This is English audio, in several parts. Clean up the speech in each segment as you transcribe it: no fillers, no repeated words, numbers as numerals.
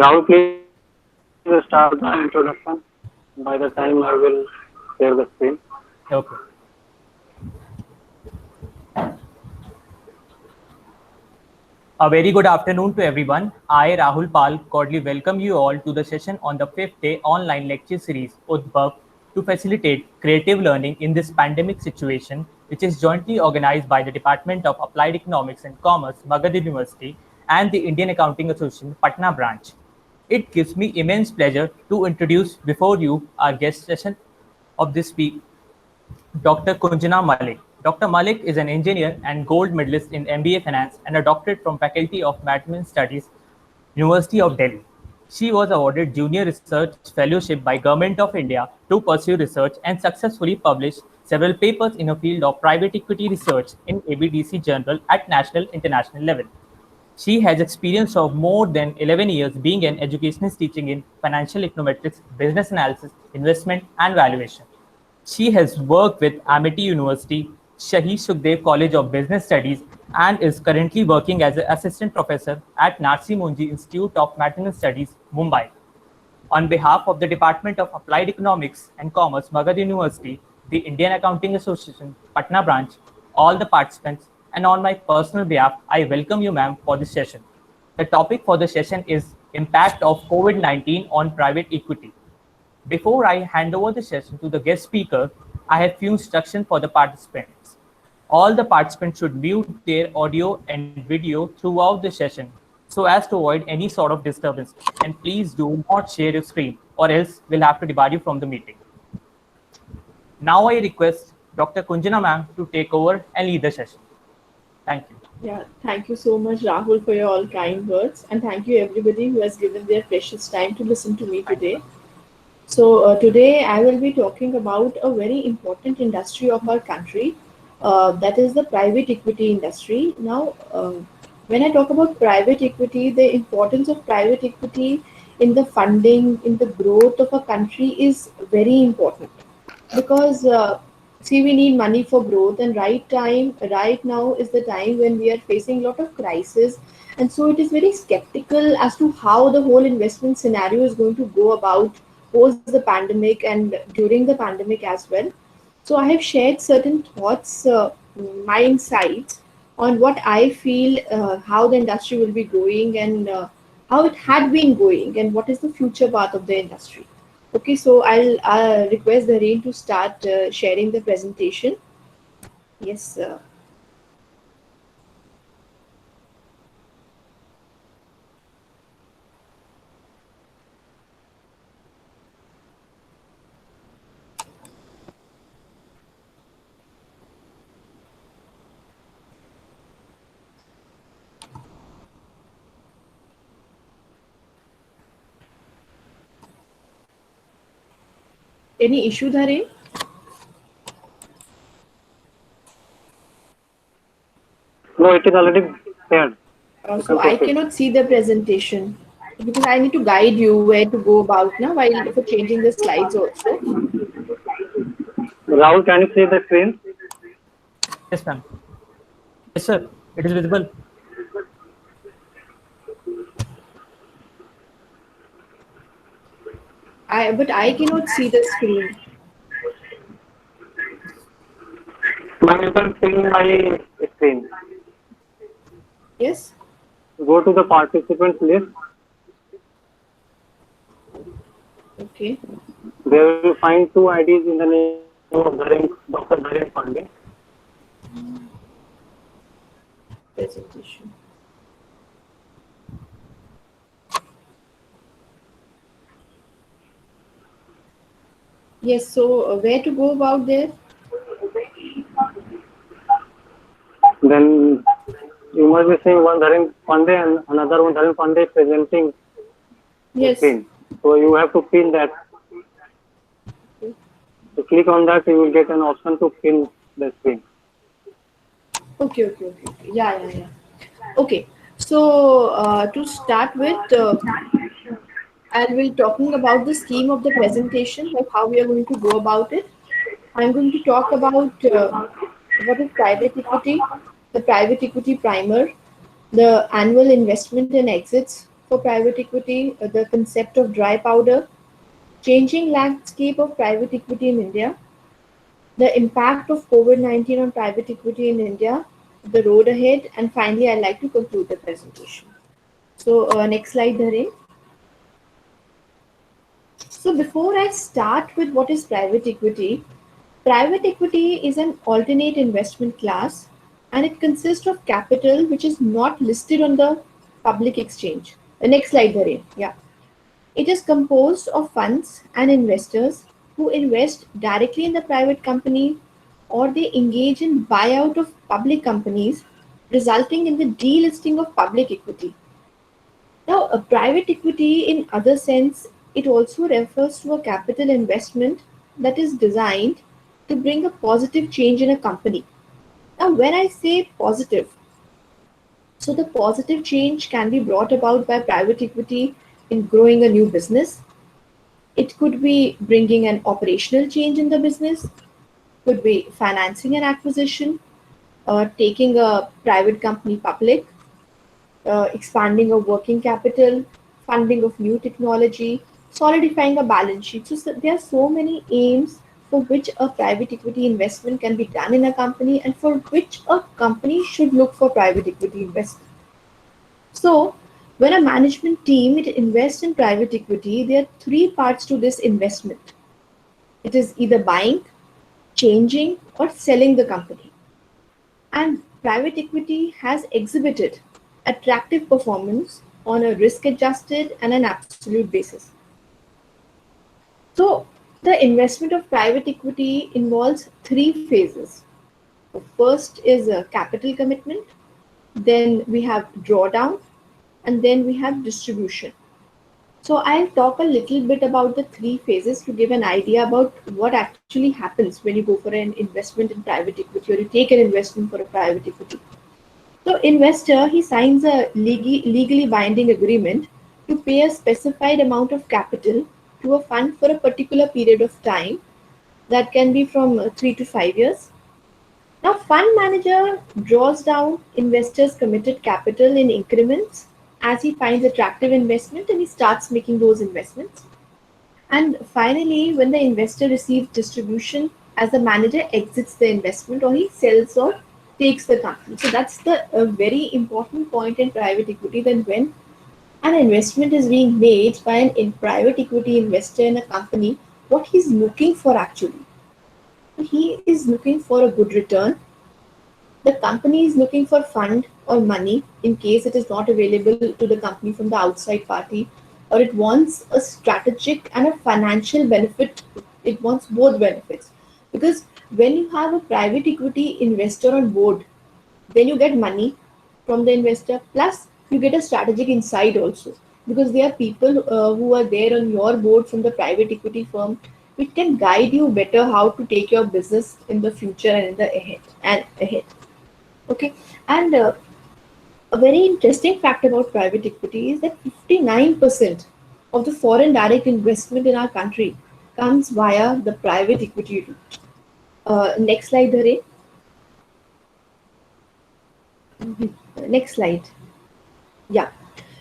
Rahul, please start the introduction. By the time I will share the screen. Okay. A very good afternoon to everyone. I, Rahul Pal, cordially welcome you all to the session on the fifth day online lecture series Udbhav to facilitate creative learning in this pandemic situation, which is jointly organized by the Department of Applied Economics and Commerce, Magad University, and the Indian Accounting Association, Patna branch. It gives me immense pleasure to introduce before you our guest session of this week, Dr. Kunjana Malik. Dr. Malik is an engineer and gold medalist in MBA Finance and a doctorate from Faculty of Management Studies, University of Delhi. She was awarded Junior Research Fellowship by Government of India to pursue research and successfully published several papers in a field of private equity research in ABDC Journal at national international level. She has experience of more than 11 years being an educationist teaching in financial econometrics, business analysis, investment, and valuation. She has worked with Amity University, Shahid Sukhdev College of Business Studies, and is currently working as an assistant professor at Narsi Monji Institute of Management Studies, Mumbai. On behalf of the Department of Applied Economics and Commerce, Magad University, the Indian Accounting Association, Patna branch, all the participants, and on my personal behalf, I welcome you, ma'am, for this session. The topic for the session is Impact of COVID-19 on Private Equity. Before I hand over the session to the guest speaker, I have few instructions for the participants. All the participants should mute their audio and video throughout the session so as to avoid any sort of disturbance. And please do not share your screen or else we'll have to debar you from the meeting. Now I request Dr. Kunjana ma'am to take over and lead the session. Thank you. Yeah, thank you so much, Rahul, for your all kind words. And thank you, everybody who has given their precious time to listen to me today. So, today I will be talking about a very important industry of our country, that is the private equity industry. Now, when I talk about private equity, the importance of private equity in the funding, in the growth of a country is very important because see, we need money for growth, and right now is the time when we are facing a lot of crisis, and so it is very skeptical as to how the whole investment scenario is going to go about post the pandemic and during the pandemic as well. So I have shared certain thoughts, my insights on what I feel, how the industry will be going, and how it had been going, and what is the future path of the industry. Okay, so I'll request the Rain to start sharing the presentation. Yes. Any issue, Dhare? No, it is already shared. So I cannot see the presentation because I need to guide you where to go about now while for changing the slides also. Rahul, can you see the screen? Yes, ma'am. Yes, sir. It is visible. But I cannot see the screen. Ma'am, you can see my screen. Yes. Go to the participants list. Okay. There you will find two IDs in the name of Dr. Dharin Pandey. Presentation. Yes. So where to go about there? Then you must be seeing one Dharin Pandey and another one Dharin Pandey presenting the Yes. screen. So you have to pin that. So click on that, you will get an option to pin the screen. Okay. Yeah. Okay. So to start with, I will be talking about the scheme of the presentation, like how we are going to go about it. I'm going to talk about what is private equity, the private equity primer, the annual investment and exits for private equity, the concept of dry powder, changing landscape of private equity in India, the impact of COVID-19 on private equity in India, the road ahead, and finally, I'd like to conclude the presentation. So, next slide, Dhareen. So, before I start with what is private equity is an alternate investment class and it consists of capital which is not listed on the public exchange. The next slide, Dhareen. Yeah. It is composed of funds and investors who invest directly in the private company or they engage in buyout of public companies, resulting in the delisting of public equity. Now, a private equity, in other sense, it also refers to a capital investment that is designed to bring a positive change in a company. Now, when I say positive, so the positive change can be brought about by private equity in growing a new business. It could be bringing an operational change in the business, could be financing an acquisition, taking a private company public, expanding of working capital, funding of new technology, solidifying a balance sheet. So there are so many aims for which a private equity investment can be done in a company and for which a company should look for private equity investment. So when a management team it invests in private equity, there are three parts to this investment. It is either buying, changing, or selling the company. And private equity has exhibited attractive performance on a risk adjusted and an absolute basis. So, the investment of private equity involves three phases. The first is a capital commitment, then we have drawdown, and then we have distribution. So I'll talk a little bit about the three phases to give an idea about what actually happens when you go for an investment in private equity or you take an investment for a private equity. So investor, he signs a legally binding agreement to pay a specified amount of capital to a fund for a particular period of time that can be from 3 to 5 years. Now fund manager draws down investors' committed capital in increments as he finds attractive investment and he starts making those investments. And finally, when the investor receives distribution, as the manager exits the investment or he sells or takes the company. So that's the very important point in private equity that when an investment is being made by an in private equity investor in a company, what he's looking for actually. He is looking for a good return. The company is looking for fund or money in case it is not available to the company from the outside party, or it wants a strategic and a financial benefit. It wants both benefits. Because when you have a private equity investor on board, then you get money from the investor, plus you get a strategic insight also. Because there are people who are there on your board from the private equity firm, which can guide you better how to take your business in the future and in the ahead. Okay, and a very interesting fact about private equity is that 59% of the foreign direct investment in our country comes via the private equity route. Next slide, Dhare. Next slide. Yeah.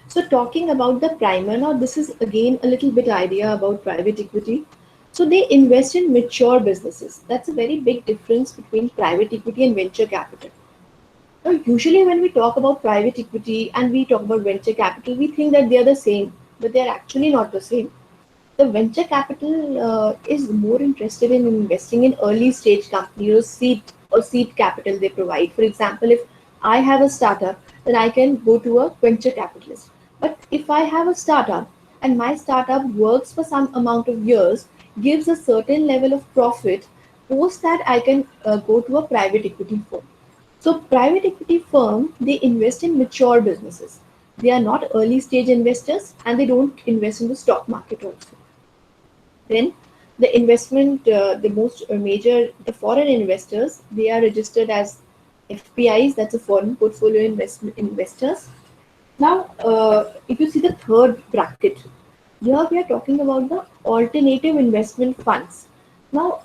So talking about the primer, now this is again a little bit idea about private equity. So they invest in mature businesses. That's a very big difference between private equity and venture capital. Now, usually when we talk about private equity and we talk about venture capital, we think that they are the same, but they are actually not the same. The venture capital is more interested in investing in early stage companies or seed capital they provide. For example, if I have a startup, then I can go to a venture capitalist. But if I have a startup and my startup works for some amount of years, gives a certain level of profit, post that I can go to a private equity firm. So private equity firm, they invest in mature businesses. They are not early stage investors and they don't invest in the stock market also. Then the investment, the most major, the foreign investors, they are registered as FPIs, that's a foreign portfolio investors. Now, if you see the third bracket, here we are talking about the alternative investment funds. Now,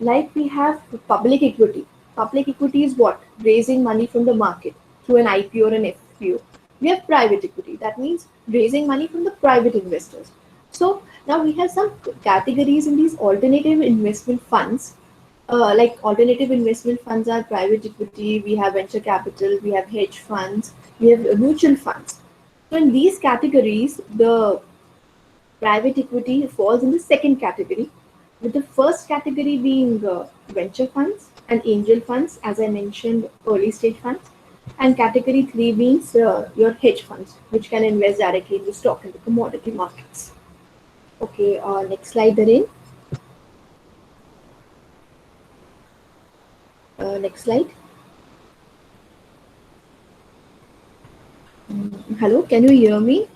like we have public equity. Public equity is what? Raising money from the market through an IPO or an FPO. We have private equity. That means raising money from the private investors. So now we have some categories in these alternative investment funds. Like alternative investment funds are private equity, we have venture capital, we have hedge funds, we have mutual funds. So in these categories, the private equity falls in the second category, with the first category being venture funds and angel funds, as I mentioned, early stage funds, and category three being your hedge funds, which can invest directly in the stock and the commodity markets. Okay, next slide, Darren. Next slide. Hello, can you hear me?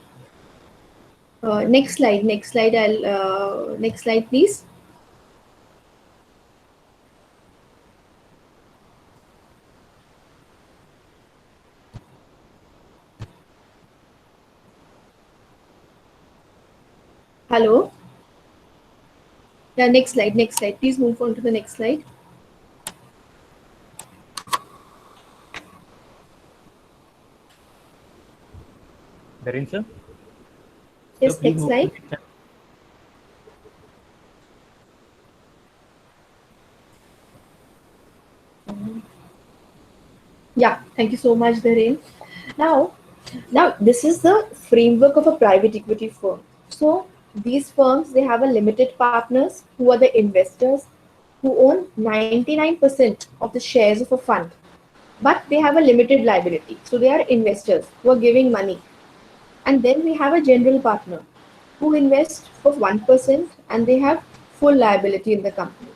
Next slide. Next slide. I'll next slide, please. Hello. Yeah, next slide. Next slide. Please move on to the next slide. Darren, sir? So Yes, please next move to slide. next slide. Yeah, thank you so much, Darren. Now, now this is the framework of a private equity firm. So these firms, they have a limited partners who are the investors who own 99% of the shares of a fund, but they have a limited liability. So they are investors who are giving money. And then we have a general partner who invest for 1% and they have full liability in the company.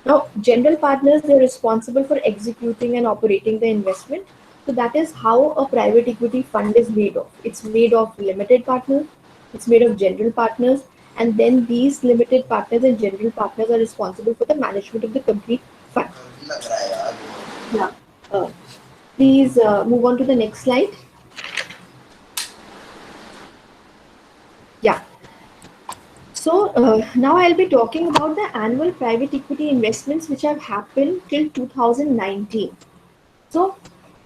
Now, general partners, they're responsible for executing and operating the investment. So that is how a private equity fund is made of. It's made of limited partners, it's made of general partners, and then these limited partners and general partners are responsible for the management of the complete fund. Yeah. Uh, Please move on to the next slide. Yeah. So now I'll be talking about the annual private equity investments which have happened till 2019. So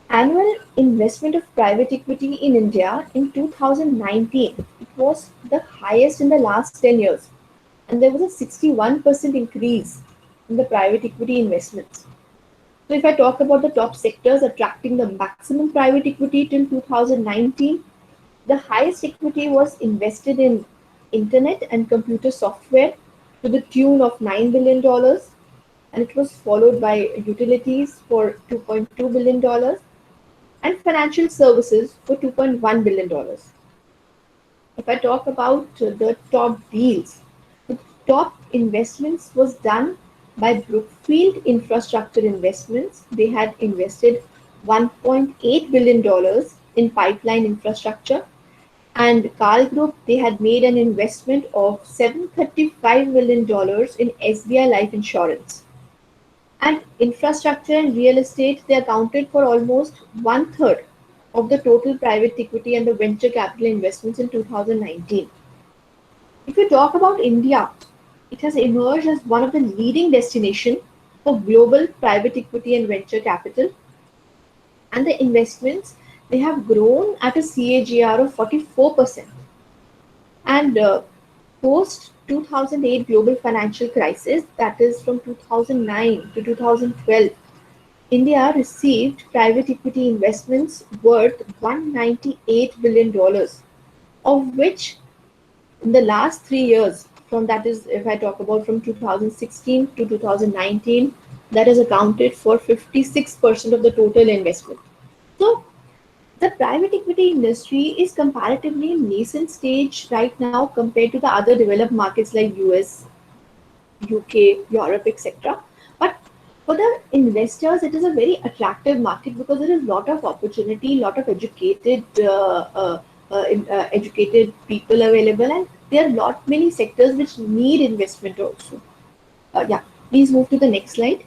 annual investment of private equity in India in 2019, it was the highest in the last 10 years. And there was a 61% increase in the private equity investments. So if I talk about the top sectors attracting the maximum private equity till 2019, the highest equity was invested in internet and computer software to the tune of $9 billion, dollars, and it was followed by utilities for $2.2 billion dollars and financial services for $2.1 billion. Dollars. If I talk about the top deals, the top investments was done by Brookfield Infrastructure Investments. They had invested $1.8 billion dollars in pipeline infrastructure, and Carl Group, they had made an investment of $735 million dollars in SBI Life Insurance. And infrastructure and real estate, they accounted for almost one third of the total private equity and the venture capital investments in 2019. If we talk about India, it has emerged as one of the leading destinations for global private equity and venture capital, and the investments, they have grown at a CAGR of 44%. And post 2008 global financial crisis, that is from 2009 to 2012, India received private equity investments worth $198 billion, dollars, of which in the last 3 years, from that is, if I talk about from 2016 to 2019, that has accounted for 56% of the total investment. So the private equity industry is comparatively nascent stage right now compared to the other developed markets like US, UK, Europe, etc. But for the investors, it is a very attractive market because there is a lot of opportunity, lot of educated people available, and there are lot many sectors which need investment also. Yeah, please move to the next slide.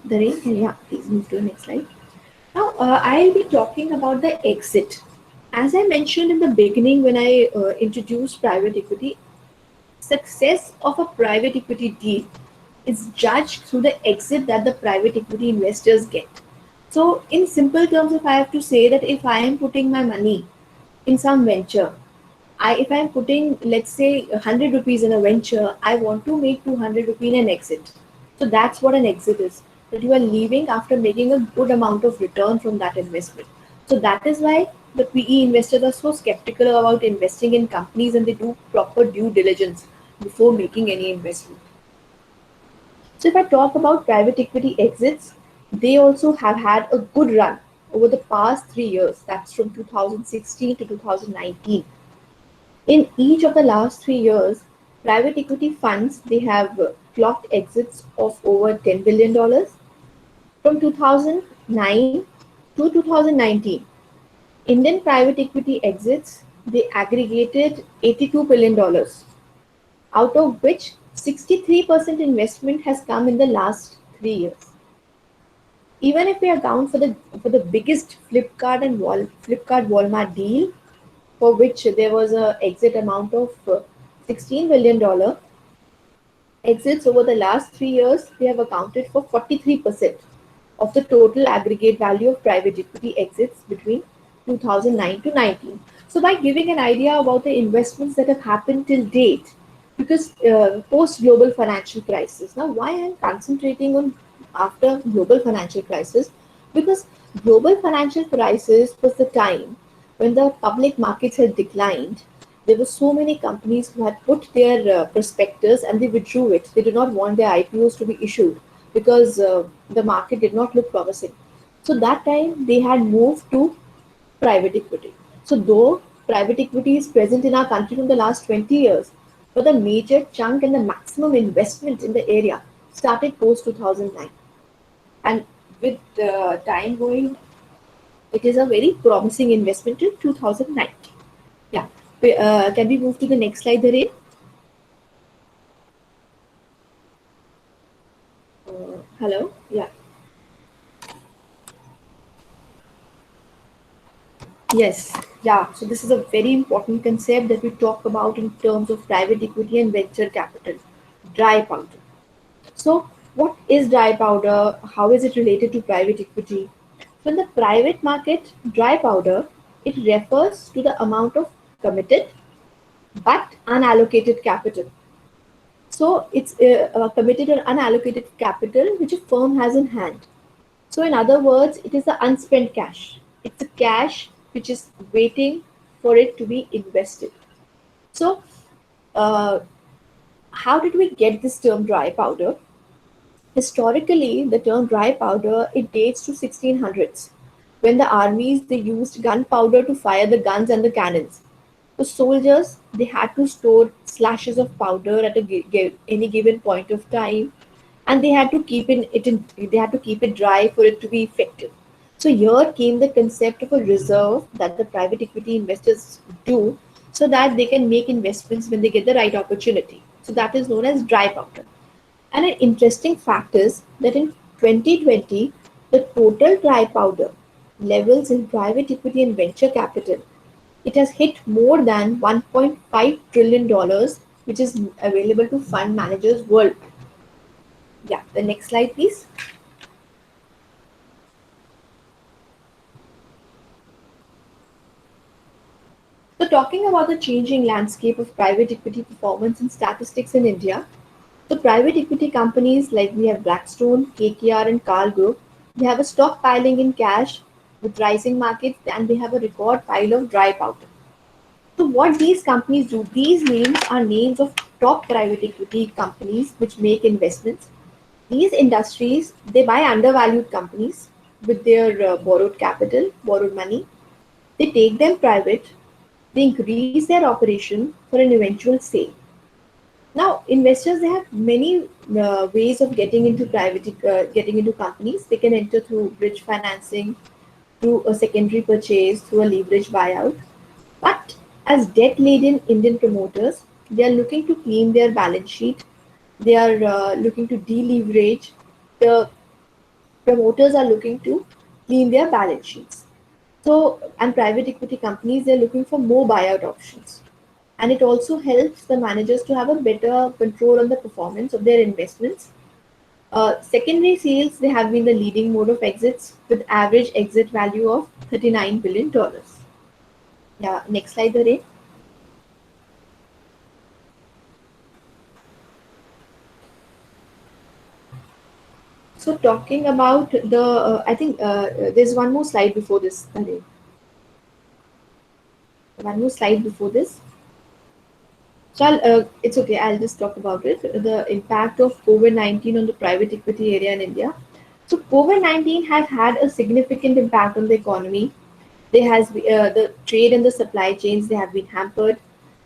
Yeah, please move to the next slide. Now, I'll be talking about the exit. As I mentioned in the beginning when I introduced private equity, success of a private equity deal is judged through the exit that the private equity investors get. So in simple terms, if I have to say that if I am putting my money in some venture, if I'm putting, let's say, 100 rupees in a venture, I want to make 200 rupees in an exit. So that's what an exit is. That you are leaving after making a good amount of return from that investment. So that is why the PE investors are so skeptical about investing in companies, and they do proper due diligence before making any investment. So if I talk about private equity exits, they also have had a good run over the past 3 years. That's from 2016 to 2019. In each of the last 3 years, private equity funds, they have clocked exits of over $10 billion. From 2009 to 2019, Indian private equity exits, they aggregated $82 billion, out of which 63% investment has come in the last 3 years. Even if we account for the biggest Flipkart Walmart deal, for which there was a exit amount of $16 billion, exits over the last 3 years, they have accounted for 43% of the total aggregate value of private equity exits between 2009 to 19. So by giving an idea about the investments that have happened till date, because post global financial crisis, now why I'm concentrating on after global financial crisis, because global financial crisis was the time when the public markets had declined. There were so many companies who had put their prospectus and they withdrew it. They did not want their IPOs to be issued because the market did not look promising. So that time they had moved to private equity. So though private equity is present in our country from the last 20 years, but the major chunk and the maximum investment in the area started post 2009. And with time going, it is a very promising investment in 2019. Yeah. Can we move to the next slide, Dharin? Hello? Yeah. Yes. Yeah. So this is a very important concept that we talk about in terms of private equity and venture capital, dry powder. So what is dry powder? How is it related to private equity? So in the private market, dry powder, it refers to the amount of committed but unallocated capital. So it's committed or unallocated capital which a firm has in hand. So in other words, it is the unspent cash. It's the cash which is waiting for it to be invested. So uh, how did we get this term dry powder? Historically, the term dry powder, it dates to 1600s, when the armies they used gunpowder to fire the guns and the cannons. The soldiers they had to store slashes of powder at any given point of time, and they had to they had to keep it dry for it to be effective. So here came the concept of a reserve that the private equity investors do, so that they can make investments when they get the right opportunity. So that is known as dry powder. And an interesting fact is that in 2020, the total dry powder levels in private equity and venture capital, it has hit more than $1.5 trillion, which is available to fund managers worldwide. Yeah, the next slide, please. So talking about the changing landscape of private equity performance and statistics in India, the private equity companies like we have Blackstone, KKR, and Carl Group, they have a stockpiling in cash with rising markets, and they have a record pile of dry powder. So what these companies do, these names are names of top private equity companies which make investments. These industries, they buy undervalued companies with their borrowed capital, borrowed money. They take them private, they increase their operation for an eventual sale. Now, investors they have many ways of getting into companies. They can enter through bridge financing, through a secondary purchase, through a leverage buyout. But as debt-laden Indian promoters, they are looking to clean their balance sheet. They are looking to deleverage. The promoters are looking to clean their balance sheets. So, and private equity companies, they're looking for more buyout options. And it also helps the managers to have a better control on the performance of their investments. Secondary sales, they have been the leading mode of exits with average exit value of $39 billion. Yeah, next slide, Dhare. So talking about the, I think there's one more slide before this, Dhare. One more slide before this. So it's okay, I'll just talk about it. The impact of COVID-19 on the private equity area in India. So COVID-19 has had a significant impact on the economy. There has been the trade and the supply chains, they have been hampered.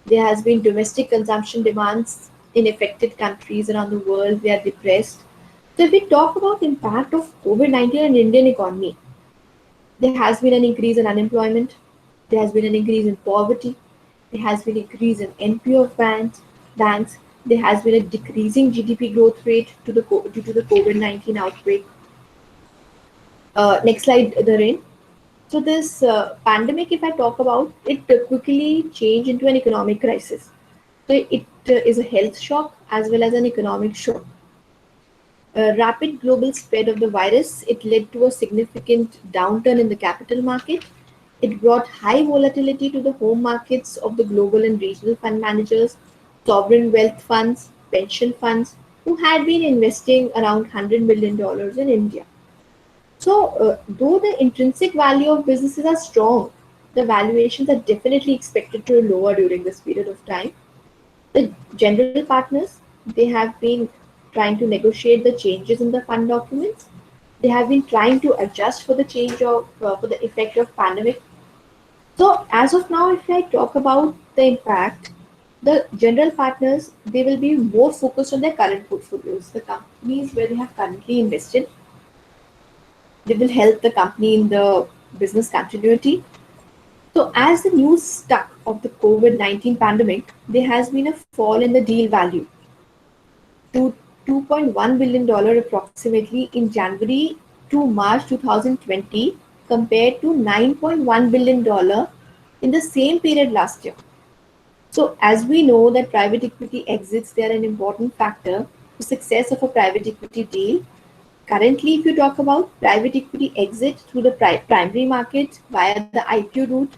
There has been domestic consumption demands in affected countries around the world, they are depressed. So if we talk about impact of COVID-19 on Indian economy, there has been an increase in unemployment, there has been an increase in poverty, there has been an increase in NPO of banks, there has been a decreasing GDP growth rate due to the COVID-19 outbreak. Next slide, Dharen. So this pandemic, if I talk about it, quickly changed into an economic crisis. So it is a health shock as well as an economic shock. Rapid global spread of the virus, it led to a significant downturn in the capital market. It brought high volatility to the home markets of the global and regional fund managers, sovereign wealth funds, pension funds, who had been investing around $100 million in India. So, though the intrinsic value of businesses are strong, the valuations are definitely expected to lower during this period of time. The general partners, they have been trying to negotiate the changes in the fund documents. They have been trying to adjust for the change of for the effect of pandemic. So as of now, if I talk about the impact, the general partners, they will be more focused on their current portfolios. The companies where they have currently invested, they will help the company in the business continuity. So as the news stuck of the COVID-19 pandemic, there has been a fall in the deal value to $2.1 billion approximately in January to March 2020 compared to $9.1 billion in the same period last year. So as we know that private equity exits, they are an important factor to success of a private equity deal. Currently, if you talk about private equity exit through the primary market via the IPO route,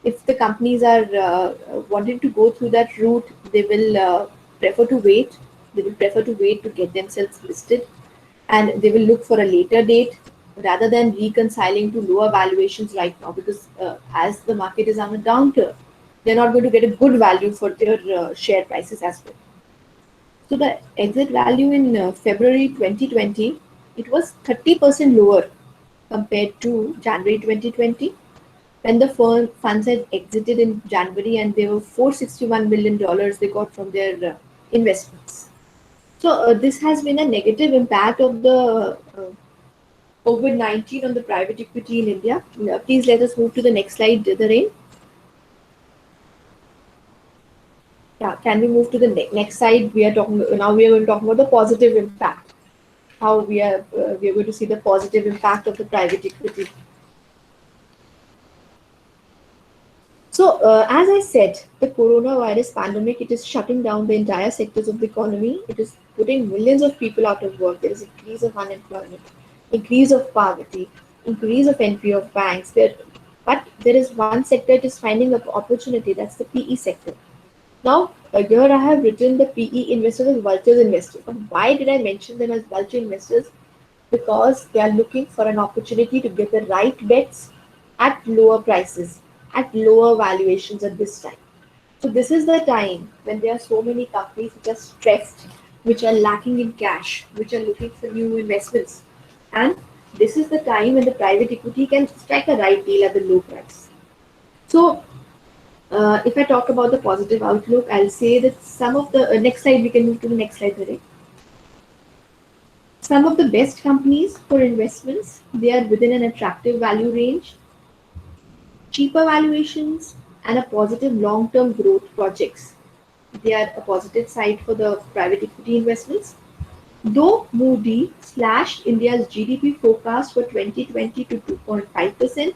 if the companies are wanting to go through that route, they will prefer to wait. They will prefer to wait to get themselves listed, and they will look for a later date rather than reconciling to lower valuations right now, because as the market is on a downturn, they're not going to get a good value for their share prices as well. So the exit value in February 2020, it was 30% lower compared to January 2020, when the funds had exited in January, and they were $461 million they got from their investments. So this has been a negative impact of the COVID-19 on the private equity in India. Please let us move to the next slide, Dharen. Yeah, can we move to the next slide? We are talking now. We are going to talk about the positive impact. How we are going to see the positive impact of the private equity. So, as I said, the coronavirus pandemic, it is shutting down the entire sectors of the economy. It is putting millions of people out of work. There is increase of unemployment, increase of poverty, increase of NPO of banks. But there is one sector it is finding an opportunity. That's the PE sector. Now, here I have written the PE investors as vultures investors. But why did I mention them as vulture investors? Because they are looking for an opportunity to get the right bets at lower prices, at lower valuations at this time. So this is the time when there are so many companies which are stressed, which are lacking in cash, which are looking for new investments. And this is the time when the private equity can strike a right deal at the low price. So if I talk about the positive outlook, I'll say that some of the next slide, we can move to the next slide, Vivek. Some of the best companies for investments, they are within an attractive value range, cheaper valuations, and a positive long-term growth projects. They are a positive side for the private equity investments. Though Moody slashed India's GDP forecast for 2020 to 2.5%,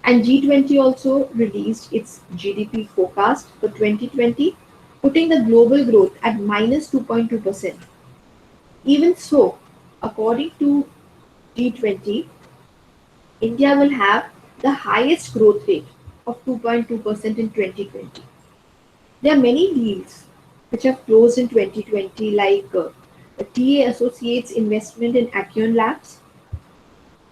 and G20 also released its GDP forecast for 2020, putting the global growth at minus 2.2%. Even so, according to G20, India will have the highest growth rate of 2.2% in 2020. There are many deals which have closed in 2020, like TA Associates investment in Acuon Labs.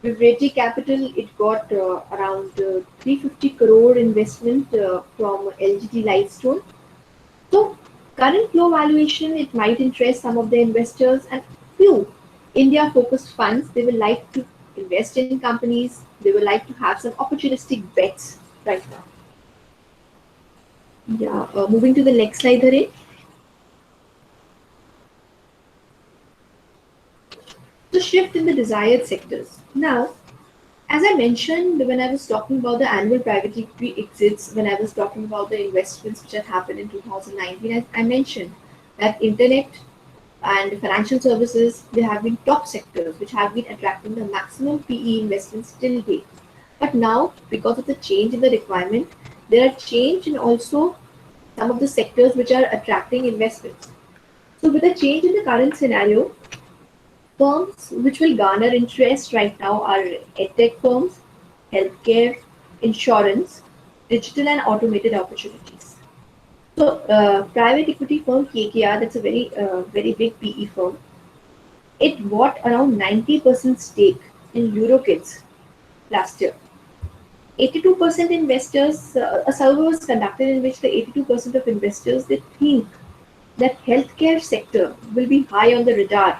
Vivrati Capital, it got around 350 crore investment from LGT Lightstone. So, current low valuation, it might interest some of the investors, and few India-focused funds, they will like to invest in companies. They will like to have some opportunistic bets right now. Yeah, moving to the next slide, Hare. The shift in the desired sectors. Now, as I mentioned when I was talking about the annual private equity exits, when I was talking about the investments which had happened in 2019, I mentioned that internet and financial services, they have been top sectors which have been attracting the maximum PE investments till date. But now, because of the change in the requirement, there are change in also some of the sectors which are attracting investments. So with the change in the current scenario, firms which will garner interest right now are edtech firms, healthcare, insurance, digital and automated opportunities. So, private equity firm KKR, that's a very big PE firm. It bought around 90% stake in Eurokids last year. 82% investors, a survey was conducted in which the 82% of investors, they think that healthcare sector will be high on the radar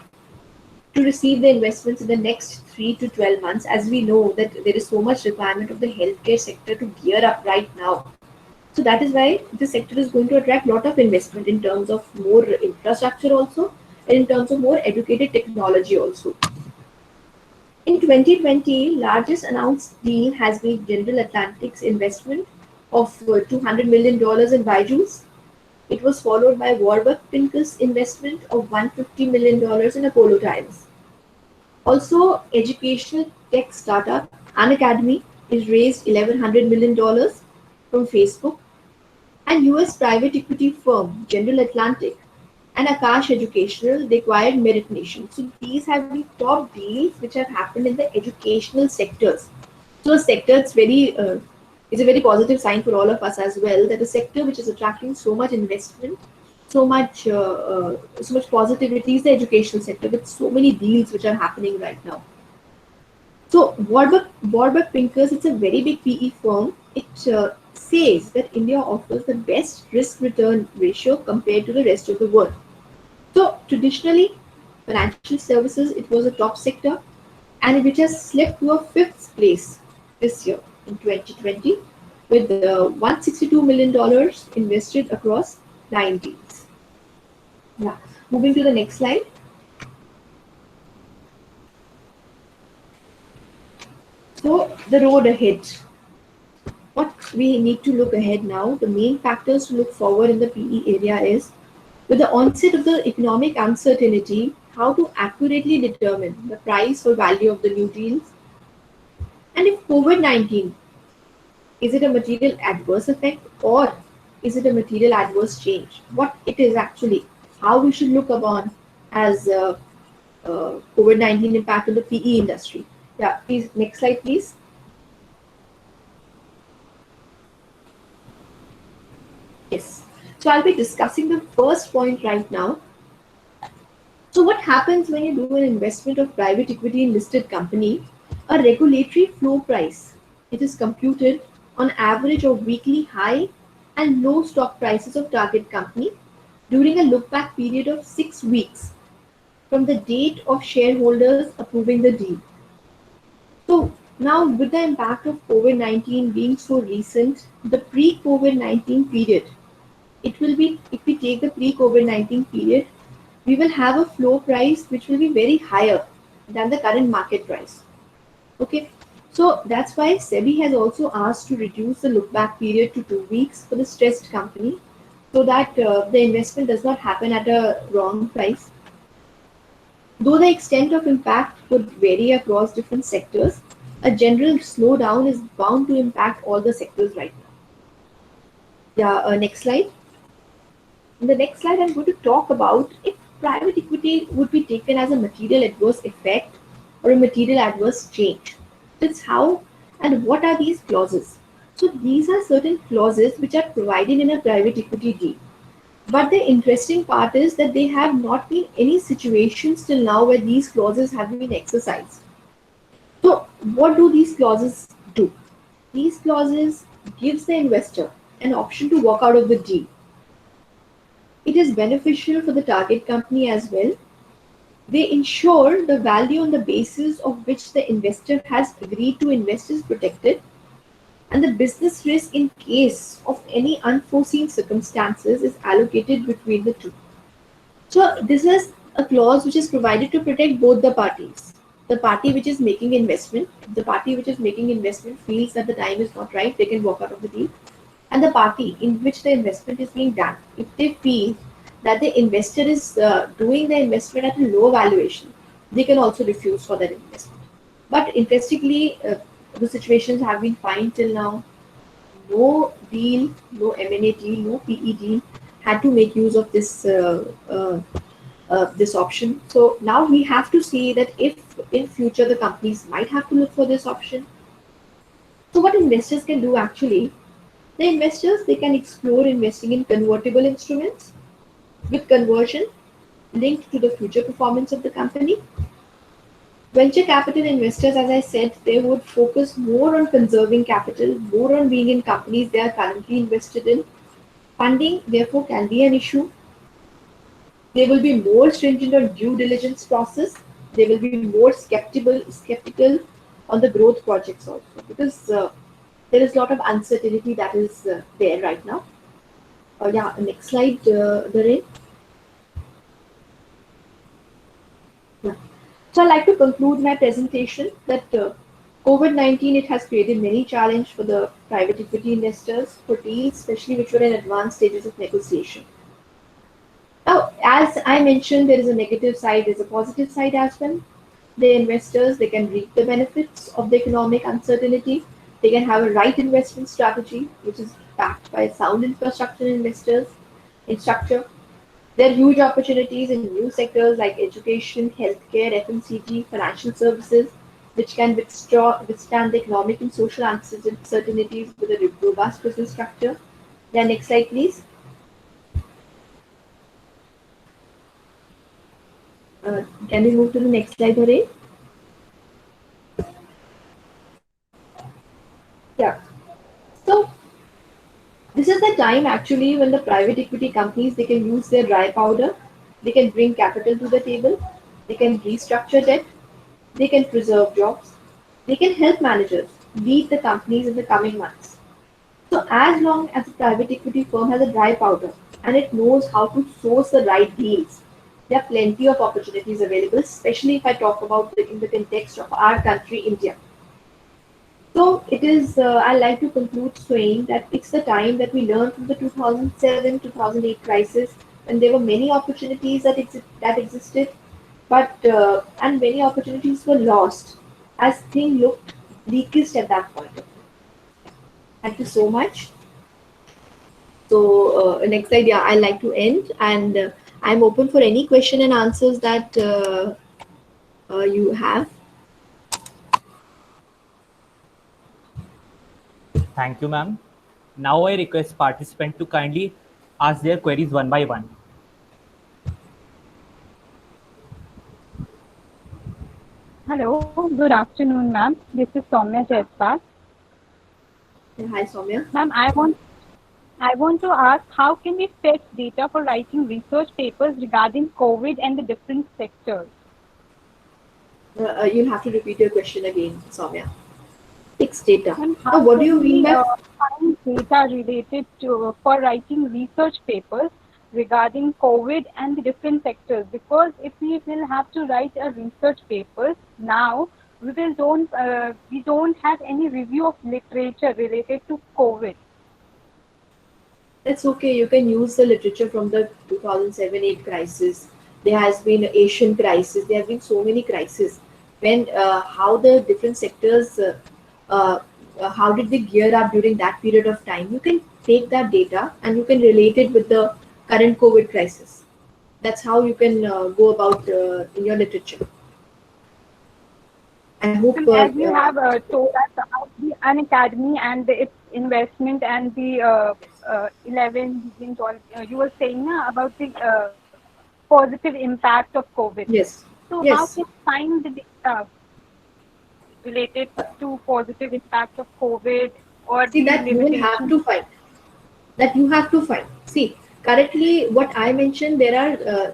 to receive the investments in the next 3 to 12 months, as we know that there is so much requirement of the healthcare sector to gear up right now. So that is why this sector is going to attract a lot of investment in terms of more infrastructure also, and in terms of more educated technology also. In 2020, largest announced deal has been General Atlantic's investment of $200 million in Byju's. It was followed by Warburg Pincus investment of $150 million in Apollo Tyres. Also, educational tech startup Unacademy is raised $1,100 million from Facebook, and US private equity firm General Atlantic and Akash Educational, they acquired Merit Nation. So these have been top deals which have happened in the educational sectors. So a sector is a very positive sign for all of us as well, that a sector which is attracting so much investment, so much positivity is the educational sector, with so many deals which are happening right now. So Warburg Pincus, it's a very big PE firm. It says that India offers the best risk return ratio compared to the rest of the world. So traditionally, financial services, it was a top sector, and which has slipped to a fifth place this year in 2020 with $162 million invested across 9 deals. Yeah. Moving to the next slide. So the road ahead. What we need to look ahead now, the main factors to look forward in the PE area is, with the onset of the economic uncertainty, how to accurately determine the price or value of the new deals. And if COVID-19, is it a material adverse effect or is it a material adverse change? What it is actually, how we should look upon as COVID-19 impact on the PE industry. Yeah, please, next slide, please. Yes. So I'll be discussing the first point right now. So what happens when you do an investment of private equity in listed company? A regulatory floor price. It is computed on average of weekly high and low stock prices of target company during a look back period of 6 weeks from the date of shareholders approving the deal. So now with the impact of COVID-19 being so recent, the pre-COVID-19 period, it will be, if we take the pre-COVID-19 period, we will have a floor price which will be very higher than the current market price. Okay, so that's why SEBI has also asked to reduce the look back period to 2 weeks for the stressed company, so that the investment does not happen at a wrong price. Though the extent of impact could vary across different sectors, a general slowdown is bound to impact all the sectors right now. Yeah, next slide. In the next slide, I'm going to talk about if private equity would be taken as a material adverse effect or a material adverse change. That's how and what are these clauses? So these are certain clauses which are provided in a private equity deal. But the interesting part is that there have not been any situations till now where these clauses have been exercised. So what do these clauses do? These clauses gives the investor an option to walk out of the deal. It is beneficial for the target company as well. They ensure the value on the basis of which the investor has agreed to invest is protected, and the business risk in case of any unforeseen circumstances is allocated between the two. So this is a clause which is provided to protect both the parties. The party which is making investment, if the party which is making investment feels that the time is not right, they can walk out of the deal. And the party in which the investment is being done, if they feel that the investor is doing the investment at a low valuation, they can also refuse for that investment. But interestingly, the situations have been fine till now. No deal, no M&A deal, no PE deal had to make use of this option. So now we have to see that if in future the companies might have to look for this option. So what investors can do actually, the investors they can explore investing in convertible instruments with conversion linked to the future performance of the company. Venture capital investors, as I said, they would focus more on conserving capital, more on being in companies they are currently invested in. Funding, therefore, can be an issue. They will be more stringent on due diligence process. They will be more skeptical on the growth projects also, because there is a lot of uncertainty that is there right now. Yeah, next slide, Doreen. Yeah. So I'd like to conclude my presentation that COVID-19 it has created many challenges for the private equity investors for deals, especially which were in advanced stages of negotiation. Now, as I mentioned, there is a negative side, there's a positive side as well. The investors, they can reap the benefits of the economic uncertainty. They can have a right investment strategy, which is backed by sound infrastructure investors in structure. There are huge opportunities in new sectors like education, healthcare, FMCG, financial services, which can withstand the economic and social uncertainties with a robust business structure. Then next slide, please. Can we move to the next slide, Hore? Yeah. So this is the time actually when the private equity companies they can use their dry powder, they can bring capital to the table, they can restructure debt, they can preserve jobs, they can help managers lead the companies in the coming months. So as long as the private equity firm has a dry powder and it knows how to source the right deals, there are plenty of opportunities available, especially if I talk about in the context of our country, India. So it is, I like to conclude saying that it's the time that we learned from the 2007-2008 crisis when there were many opportunities that existed, but and many opportunities were lost as things looked bleakest at that point. Thank you so much. So next slide, yeah, I'd like to end, and I'm open for any question and answers that you have. Thank you, ma'am. Now I request participants to kindly ask their queries one by one. Hello, good afternoon, ma'am. This is Soumya Jaiswal. Hi, Soumya. Ma'am, I want to ask how can we fetch data for writing research papers regarding COVID and the different sectors? You'll have to repeat your question again, Soumya. Fixed data. Ma'am, Now, what do you mean by find data related to for writing research papers regarding COVID and the different sectors? Because if we will have to write a research papers now, we don't have any review of literature related to COVID. That's okay. You can use the literature from the 2007-8 crisis. There has been Asian crisis. There have been so many crises. When how the different sectors, how did they gear up during that period of time? You can take that data and you can relate it with the current COVID crisis. That's how you can go about in your literature. I hope. And as you have told us about the Unacademy and its investment and the 11 billion dollars, you were saying about the positive impact of COVID. Yes, So how yes. can you find the data related to positive impact of COVID or See, the that you will have limitations? to find. That you have to find. See, currently, what I mentioned, there are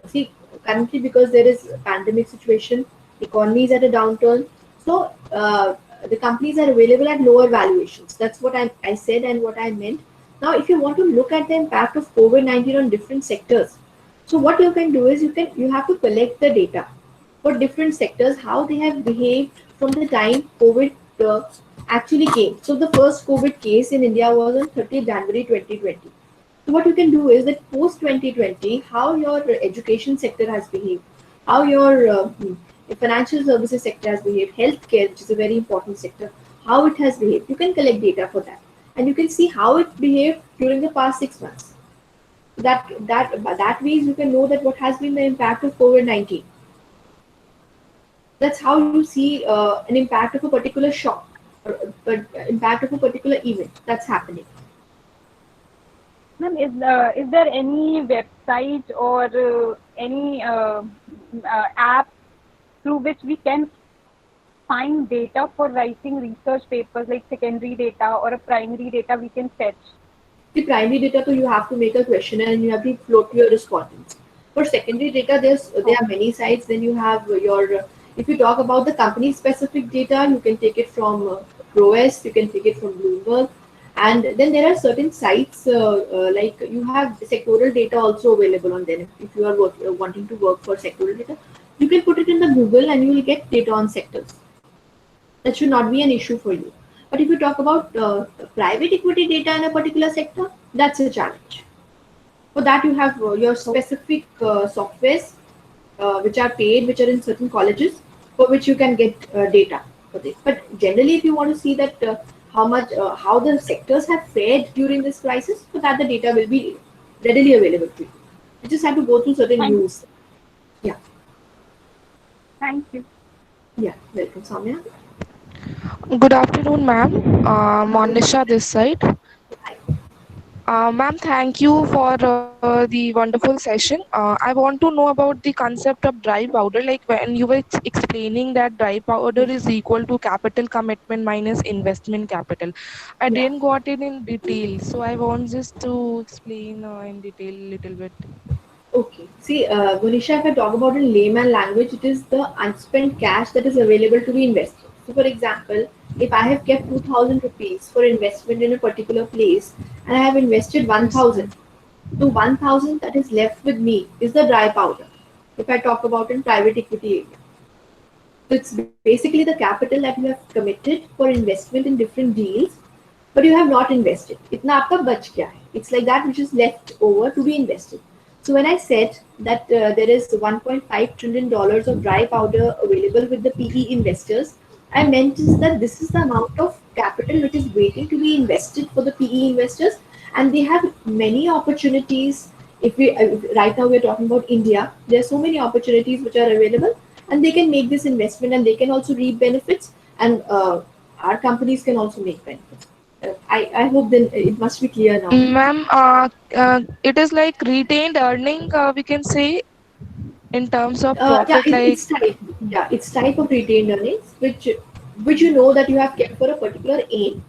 currently, because there is a pandemic situation, economy is at a downturn, so the companies are available at lower valuations. That's what I said and what I meant. Now, if you want to look at the impact of COVID-19 on different sectors, so what you can do is you have to collect the data for different sectors, how they have behaved from the time COVID actually came. So the first COVID case in India was on 30th January 2020. So what you can do is that post 2020, how your education sector has behaved, how your financial services sector has behaved, healthcare, which is a very important sector, how it has behaved. You can collect data for that, and you can see how it behaved during the past 6 months. That ways you can know that what has been the impact of COVID-19. That's how you see an impact of a particular shock, or but impact of a particular event that's happening. Ma'am, is there any website or any app through which we can find data for writing research papers like secondary data or a primary data we can fetch? The primary data, so you have to make a questionnaire and you have to float your respondents. For secondary data, there are many sites. Then you have your if you talk about the company specific data, you can take it from ProS, you can take it from Bloomberg, and then there are certain sites like you have sectoral data also available on them. If you are wanting to work for sectoral data, you can put it in the Google and you will get data on sectors. That should not be an issue for you. But if you talk about private equity data in a particular sector, that's a challenge. For that, you have your specific softwares which are paid, which are in certain colleges, for which you can get data for this. But generally, if you want to see that how the sectors have fared during this crisis, for that the data will be readily available to you. You just have to go through certain Thank, news. Yeah, thank you. yeah. Welcome, Samya. Good afternoon, ma'am. Hi. Monisha this side. Hi. Ma'am, thank you for the wonderful session. I want to know about the concept of dry powder. Like when you were explaining that dry powder is equal to capital commitment minus investment capital. I Yeah. didn't got it in detail, so I want just to explain in detail a little bit. Okay. See, Monisha, if I talk about in layman language, it is the unspent cash that is available to be invested. So, for example, if I have kept 2,000 rupees for investment in a particular place and I have invested Yes, 1,000, ma'am. so 1,000 that is left with me is the dry powder. If I talk about in private equity area, so it's basically the capital that you have committed for investment in different deals, but you have not invested. इतना आपका बच गया है. It's like that which is left over to be invested. So when I said that there is 1.5 trillion dollars of dry powder available with the PE investors, I meant is that this is the amount of capital which is waiting to be invested for the PE investors, and they have many opportunities. If we right now we're talking about India, there are so many opportunities which are available, and they can make this investment, and they can also reap benefits, and our companies can also make benefits. I hope then it must be clear now. Ma'am, it is like retained earning, we can say, in terms of Yeah, profit, like. it's type. Yeah, it's type of retained earnings which you know that you have kept for a particular aim.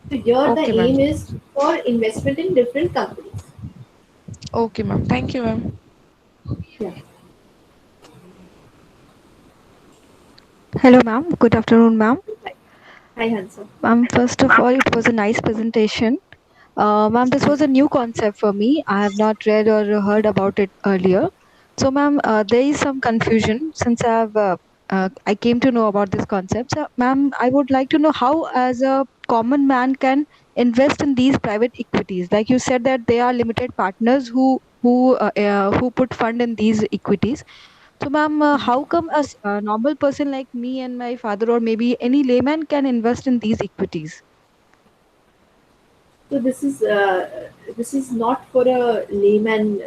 So here the Okay, ma'am. aim is for investment in different companies. Okay, ma'am. Thank you, ma'am. Yeah. Hello, ma'am. Good afternoon, ma'am. Hi, hi Hansa. First of all, it was a nice presentation. Ma'am, this was a new concept for me. I have not read or heard about it earlier. So, ma'am, there is some confusion since I came to know about this concept. So, ma'am, I would like to know how, as a common man, can invest in these private equities. Like you said that they are limited partners who put fund in these equities. So, ma'am, how come a normal person like me and my father, or maybe any layman, can invest in these equities? So this is not for a layman.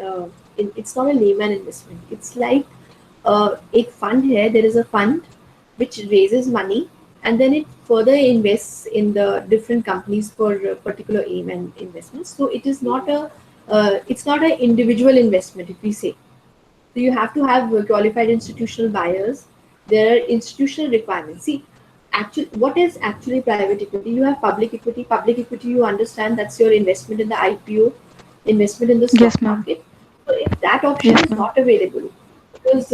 it's not a layman investment. It's like a fund here. There is a fund which raises money and then it further invests in the different companies for a particular aim and investments. So it is not a it's not an individual investment, if we say. So you have to have qualified institutional buyers. There are institutional requirements. See, actually, what is actually private equity? You have public equity. Public equity, you understand that's your investment in the IPO, investment in the Yes, stock ma'am. market. So if that option Yes, is ma'am. not available, because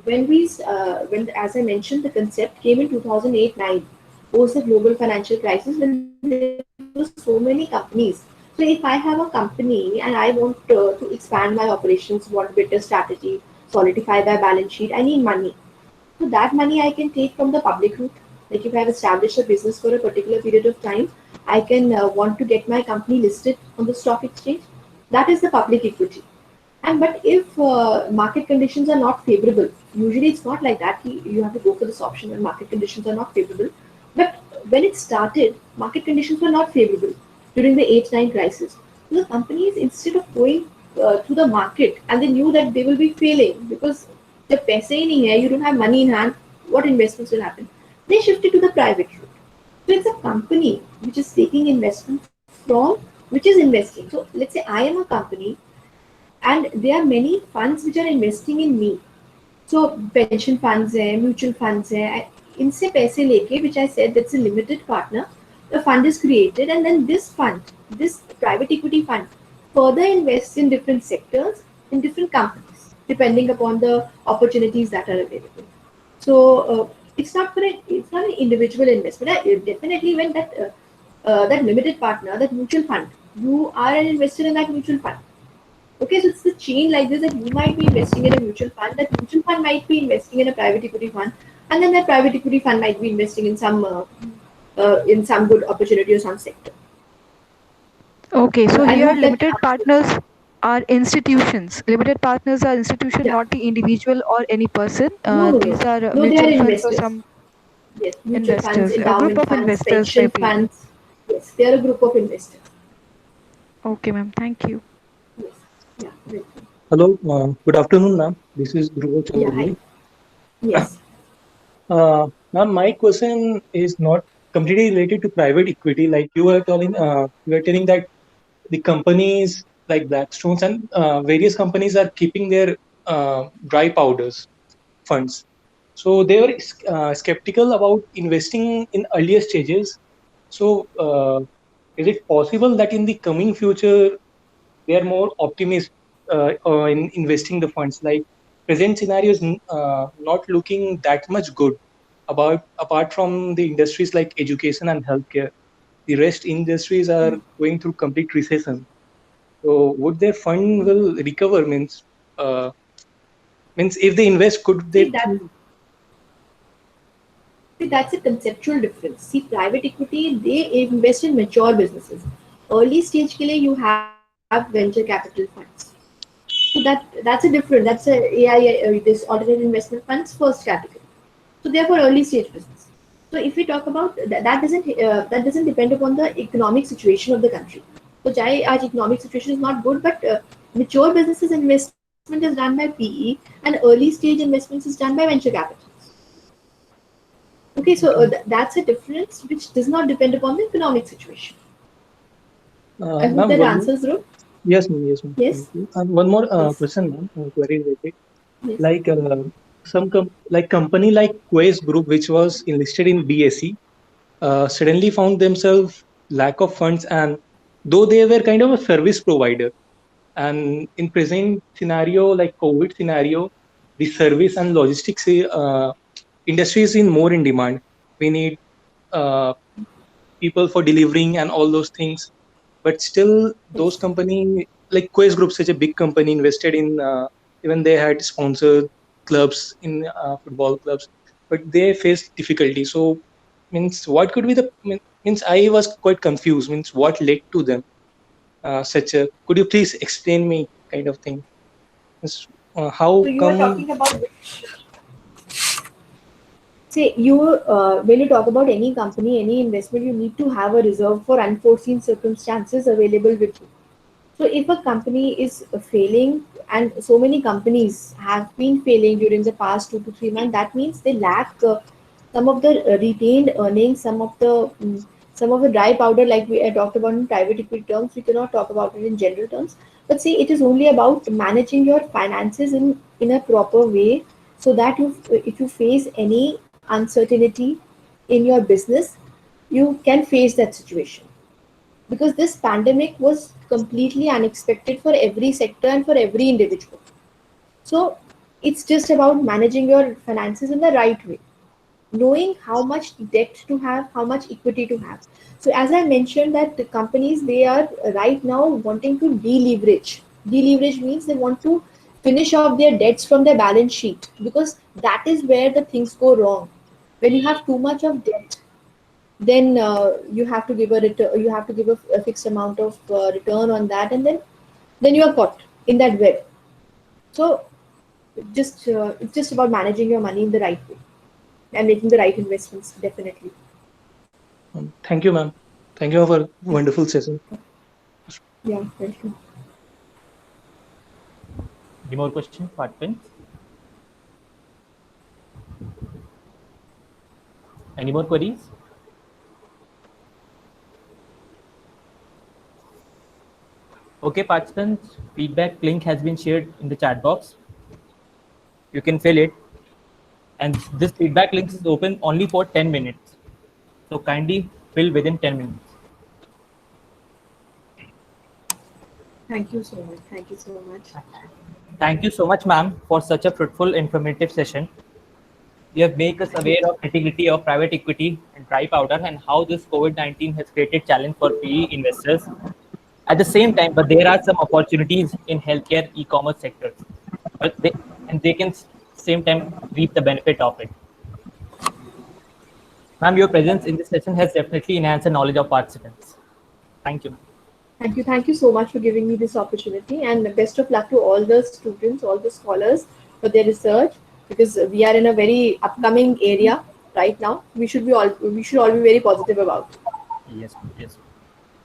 when as I mentioned, the concept came in 2008-9, post the global financial crisis when there were so many companies. So if I have a company and I want to expand my operations, want better strategy, solidify my balance sheet, I need money. So that money I can take from the public route. Like if I have established a business for a particular period of time, I can want to get my company listed on the stock exchange. That is the public equity. And but if market conditions are not favorable, usually it's not like that. You have to go for this option when market conditions are not favorable. But when it started, market conditions were not favorable during the 8-9 crisis. So the companies, instead of going to the market and they knew that they will be failing because the paise hi nahi hai, you don't have money in hand, what investments will happen? They shifted to the private route. So it's a company which is taking investment from which is investing. So let's say I am a company and there are many funds which are investing in me. So pension funds है, mutual funds है, इनसे पैसे लेके, which I said that's a limited partner, the fund is created and then this fund, this private equity fund, further invests in different sectors, in different companies, depending upon the opportunities that are available. So it's not an individual investment. Definitely when that limited partner, that mutual fund, you are an investor in that mutual fund. Okay, so it's the chain like this that you might be investing in a mutual fund, that mutual fund might be investing in a private equity fund, and then that private equity fund might be investing in some good opportunity or some sector. Okay, so I here hope that limited answers. partners are institutions. Limited partners are institution, Yeah. not the individual or any person. No, no, no. These are No, they are mutual funds or investors. some Yes, mutual funds, investors, a group endowment of funds, investors pension maybe. funds. Yes, they are a group of investors. Okay, ma'am. Thank you. Yes. Yeah. Right. Hello, good afternoon, ma'am. This is Dhruv Yeah. Hi. Chaudhary. Yes. Ma'am, my question is not completely related to private equity. Like you were telling that the companies like Blackstones and various companies are keeping their dry powders funds. So they were skeptical about investing in earlier stages. So is it possible that in the coming future they are more optimistic in investing the funds? Like present scenario is not looking that much good about apart from the industries like education and healthcare. The rest industries are going through complete recession. So would their fund will recover? Uh, Means if they invest, could See they? that See, that's a conceptual difference. See, private equity, they invest in mature businesses. Early stage ke liye, you have venture capital funds. So that's a different. That's a AI, this alternative investment funds first category. So therefore, early stage business. So if we talk about that doesn't depend upon the economic situation of the country. So चाहे आज economic situation is not good, but mature businesses investment is done by PE and early stage investments is done by venture capital. Okay, so that's a difference which does not depend upon the economic situation. I hope Ma'am, that one more. answers, Dhruv. Yes, ma'am. Yes, ma'am. Yes, Thank you. And one more yes, question, ma'am. Query related. yes. Like like company like Quest Group, which was enlisted in BSE, suddenly found themselves lack of funds, and though they were kind of a service provider, and in present scenario like COVID scenario, the service and logistics industry is in more in demand. We need uh, people for delivering and all those things, but still those Yes. company like Quest Group, such a big company, invested in even they had sponsored clubs in football clubs, but they faced difficulty. So means what could be the means I was quite confused. Means what led to them such a? Could you please explain me kind of thing? Means, So how you are come? talking about, say, when you talk about any company, any investment, you need to have a reserve for unforeseen circumstances available with you. So if a company is failing, and so many companies have been failing during the past 2 to 3 months, that means they lack some of the retained earnings, some of the dry powder, like we talked about in private equity terms. We cannot talk about it in general terms. But see, it is only about managing your finances in a proper way, so that if you face any uncertainty in your business, you can face that situation, because this pandemic was completely unexpected for every sector and for every individual. So it's just about managing your finances in the right way, knowing how much debt to have, how much equity to have. So as I mentioned, that the companies, they are right now wanting to deleverage. Deleverage means they want to finish off their debts from their balance sheet, because that is where the things go wrong. When you have too much of debt, then you have to give a return, you have to give a fixed amount of return on that, and then you are caught in that web. So it's just about managing your money in the right way and making the right investments, definitely. Thank you, ma'am. Thank you for wonderful session. Yeah, welcome. Any more questions, participants? Any more queries? Okay, participants, feedback link has been shared in the chat box. You can fill it. And this feedback link is open only for 10 minutes. So kindly fill within 10 minutes. Thank you so much. Thank you so much. Thank you so much, ma'am, for such a fruitful, informative session. You have made us aware of nitty-gritty of private equity and dry powder and how this COVID-19 has created challenge for PE investors. At the same time, but there are some opportunities in healthcare e-commerce sectors, but they can same time reap the benefit of it. Ma'am, your presence in this session has definitely enhanced the knowledge of participants. Thank you. Thank you so much for giving me this opportunity, and best of luck to all the students, all the scholars for their research, because we are in a very upcoming area right now. We should all be very positive about it. Yes, yes.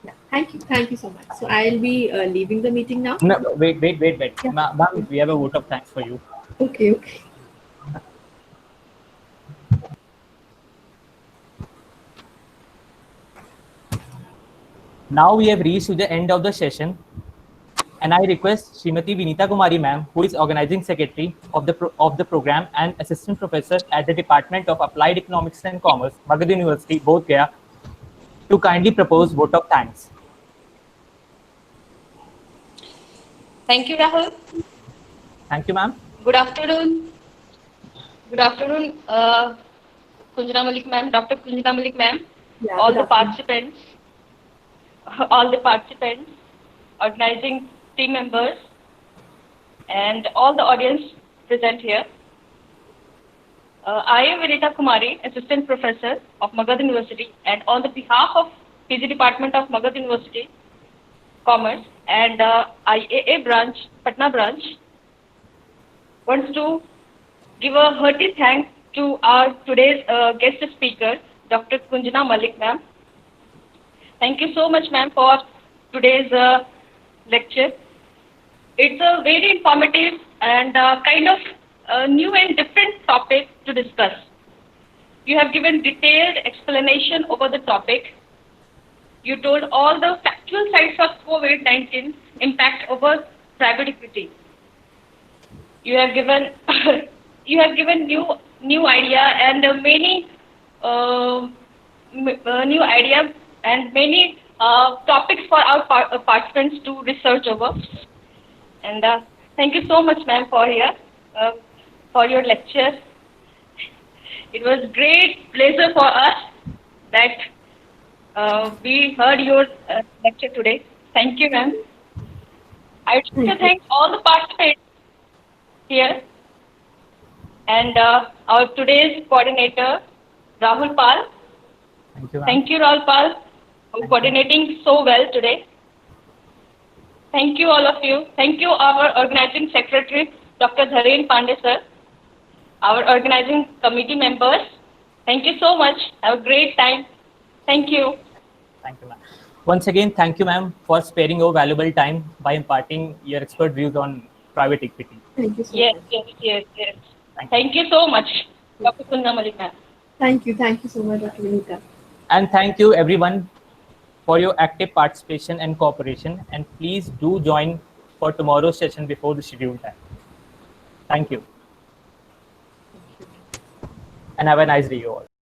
Yeah. Thank you so much. So I'll be leaving the meeting now. No, wait. Yeah. Ma'am, we have a vote of thanks for you. Okay, okay. Now we have reached to the end of the session, and I request Srimati Vinita Kumari ma'am, who is organizing secretary of the program and assistant professor at the Department of Applied Economics and Commerce, Magad University, Bodh Gaya, to kindly propose vote of thanks. Thank you, Rahul. Thank you, ma'am. Good afternoon. Good afternoon, Kunjana Malik ma'am, Dr. Kunjana Malik ma'am, Yeah, all good the participants, organizing team members, and all the audience present here. I am Vinita Kumari, Assistant Professor of Magad University, and on the behalf of PG Department of Magad University, Commerce, and IAA branch, Patna branch, wants to give a hearty thanks to our today's guest speaker, Dr. Kunjana Malik ma'am. Thank you so much, ma'am, for today's lecture. It's a very informative and kind of new and different topic to discuss. You have given detailed explanation over the topic. You told all the factual sides of COVID-19 impact over private equity. You have given new idea and many new ideas and many topics for our participants to research over. And thank you so much, ma'am, for your lecture. It was great pleasure for us that we heard your lecture today. Thank you, ma'am. I would like to thank all the participants here and our today's coordinator, Rahul Pal. Thank you, ma'am. Thank you, Rahul Pal, for coordinating so well today. Thank you, all of you. Thank you, our organizing secretary, Dr. Dharen Pandey, sir, our organizing committee members. Thank you so much. Have a great time. Thank you. Thank you, ma'am. Once again, thank you, ma'am, for sparing your valuable time by imparting your expert views on private equity. Thank you so Yes, much. yes. Thank you so much, Dr. Kunna Malik ma'am. Thank you so much, Dr. Vinita. And thank you, everyone, for your active participation and cooperation. And please do join for tomorrow's session before the scheduled time. Thank you. And have a nice day, you all.